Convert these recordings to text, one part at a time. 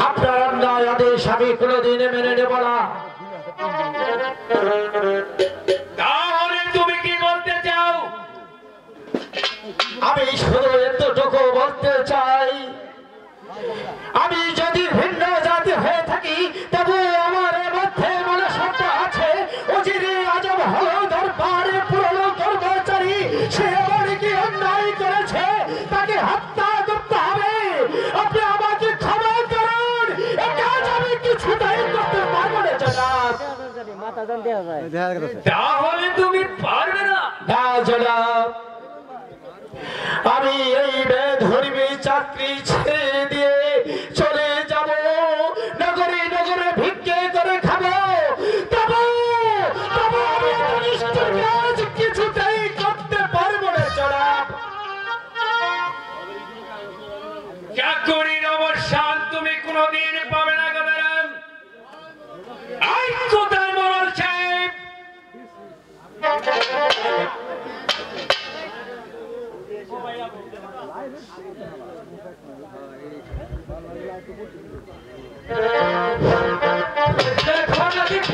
আপনার অন্যায় আদেশ আমি কোনোদিন মেনে নেব না। তাহলে তুমি কি বলতে চাও? আমি শুধু এতটুকু বলতে চাই, আমি যদি ভিন্ন জাতি হয়ে থাকি তবু আমার মধ্যে মনুষ্যত্ব আছে। অজিরে আজম হলো দরবারে পুরনো কর্মচারী, সে আমার কি অন্যায় করেছে তাকে হত্যা করতে হবে। আপনি আমাকে ক্ষমা করুন, এ কাজ আমি কিছুতেই করতে পারবো না জনাব। তাহলে তুমি পারবে না? না জনাব, আমি এই বেধর্মী চাকরি ছেড়ে দিয়ে চলে যাব, নগরে নগরে ভিক্ষে করে খাবো। তবু আমি অনিষ্ট কাজ কিছুতেই করতে পারবো না জনাব। চাকরির অবসান তুমি কোনোদিন পাবে না গদারাম। আই কোথায় মোড়ল সাহেব?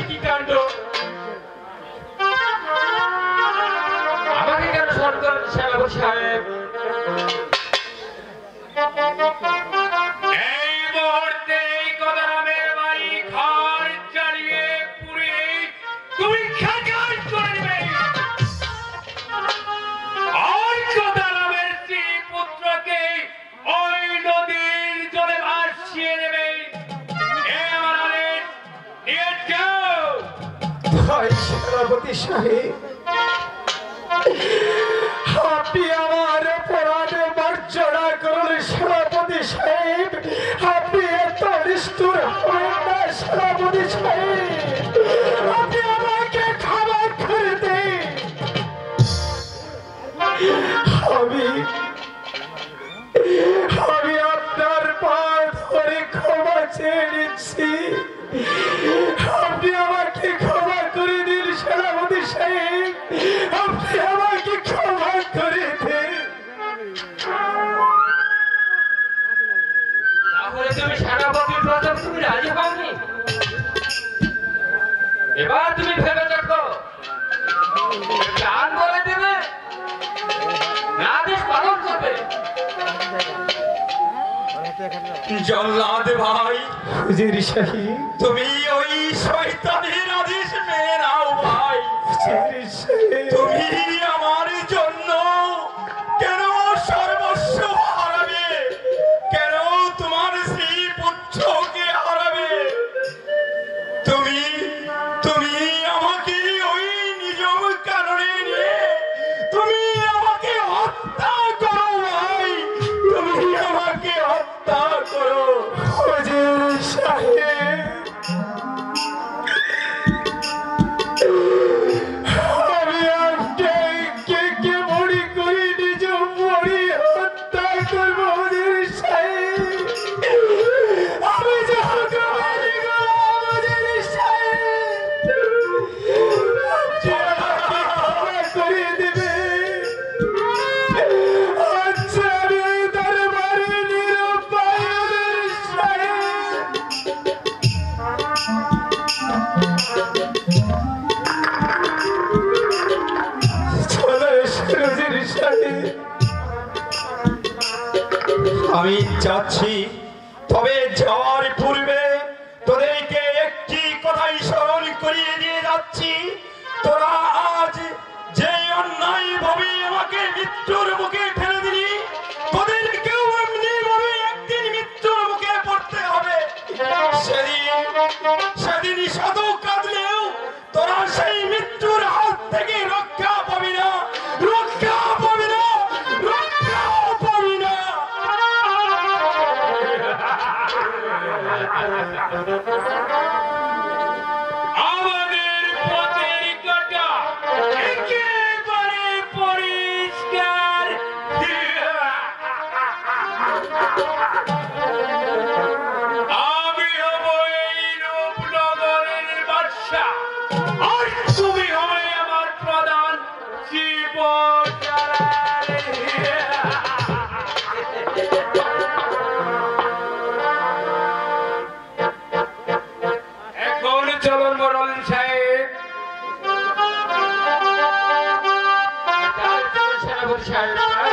কি কাণ্ড! আমাকে কেন স্মরণ করেন সাহেব? সাহেব, এই মুহূর্তে এই গদারামের বাড়ি ঘর জ্বালিয়ে পুড়িয়ে তুমি খাঁচার করে দেবে। আর গদারামের স্ত্রী পুত্রকে ওই নদীর জলে ভাসিয়ে দেবে। এ আমার আদেশ, নিয়ে যাও। ভাই সেনাপতি সাহেব, আপনি আমার অপরাধে মার্জনা করুন। সেনাপতি সাহেব, আপনি এত নিষ্ঠুর হবেন না। সেনাপতি সাহেব, আপনি আমাকে ক্ষমা করে দিন। আমি আপনার পা ধরে ক্ষমা চেয়ে নিচ্ছি। আপনি আমাকে ক্ষমা করে দিন সেনাপতি সাহেব, আপনি আমাকে ক্ষমা করে দিন। তাহলে তুমি সেনাপতির প্রথম তুমি রাজি হওনি? এবার তুমি ভেবে দেখো, গান বলে দেবে না আদেশ পালন করবে? জল্লাদ ভাই, হুজুর সাহেব, তুমি ওই শয়তানের আদেশ মেনে নাও ভাই। হুজুর সাহেব, তুমি আমার জন্য কেন সর্বস্ব হারাবে? কেন তোমার স্ত্রী পুত্রকে হারাবে? তুমি আমাকে ওই নিজম কারণে নিয়ে তুমি আমাকে হত্যা করো ভাই, তুমি আমাকে হত্যা করো। হুজুর সাহেব, আমি আপনাকে কে মরি করে নিজ মরি হত্যা করবো। হুজুর সাহেব, আমি যা করি করলাম। হুজুর সাহেব, আপনি আমাকে ক্ষমা করে দিবেন। আচ্ছা, আমি এই দরবারে নিরুপায়। হুজুর সাহেব, চলে এসে হুজুর সাহেব, আমি যাচ্ছি, তবে যাওয়ার পূর্বে তোদেরকে একটি কথাই স্মরণ করিয়ে দিয়ে যাচ্ছি। তোরা আজ যে অন্যায় ভাবে আমাকে মৃত্যুর মুখে ফেলে দিলি, তোদেরকেও এমনি ভাবে একদিন মৃত্যুর মুখে পড়তে হবে। সেদিন শত কাঁদলেও তোরা সেই মৃত্যুর হাত থেকে রক্ষা পাবি না, রক্ষা পাবি না, রক্ষা পাবি না। আমাদের পথের কাঁটা একেবারে পরিষ্কার। আমি হব এখন চলুন মোড়ল সাহেব। সেনাপতি সাহেব